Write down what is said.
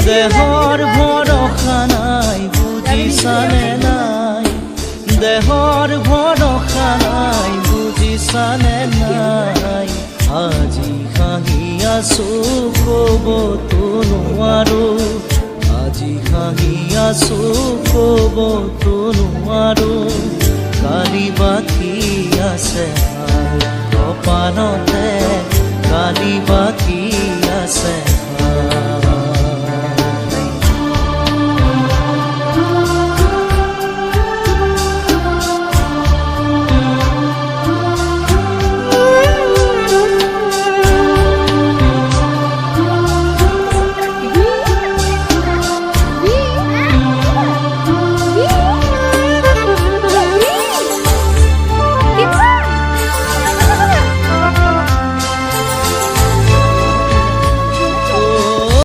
দেহৰ ভৰসা নাই বুজিছানে নাই দেহৰ ভৰসা নাই বুজিছানে নাই আজি হাঁহি আছো ক'বতো নোৱাৰো আজি হাঁহি আছো ক'বতো নোৱাৰো কালি বাকী আছে কপালতে কালি বাকী আছে